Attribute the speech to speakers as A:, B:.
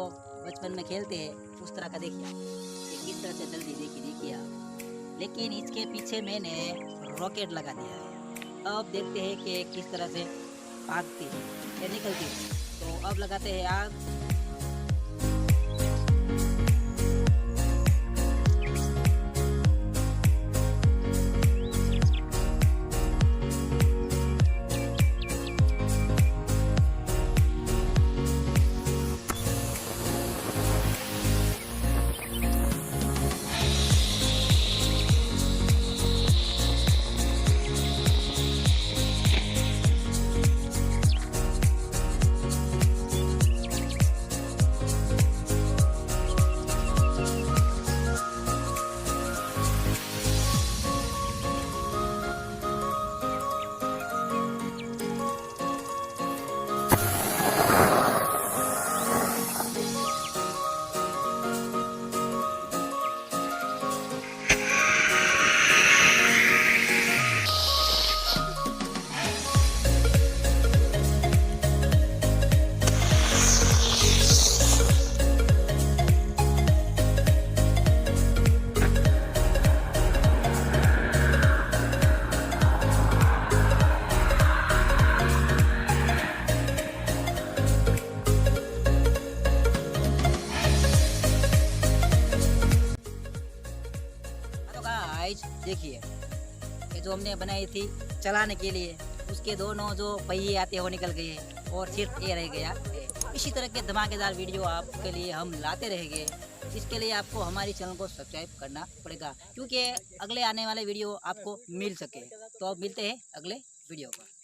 A: बचपन में खेलते हैं उस तरह का देखिए ये किस तरह से जल्दी देखिए आप। लेकिन इसके पीछे मैंने रॉकेट लगा दिया है। अब देखते हैं कि किस तरह से भागती है या निकलती है। तो अब लगाते हैं आग। गाइस देखिए ये जो हमने बनाई थी चलाने के लिए उसके दोनों जो पहिए आते हो निकल गए और सिर्फ ये रह गया। इसी तरह के धमाकेदार वीडियो आपके लिए हम लाते रहेंगे। इसके लिए आपको हमारी चैनल को सब्सक्राइब करना पड़ेगा क्योंकि अगले आने वाले वीडियो आपको मिल सके। तो अब मिलते हैं अगले वीडियो पर।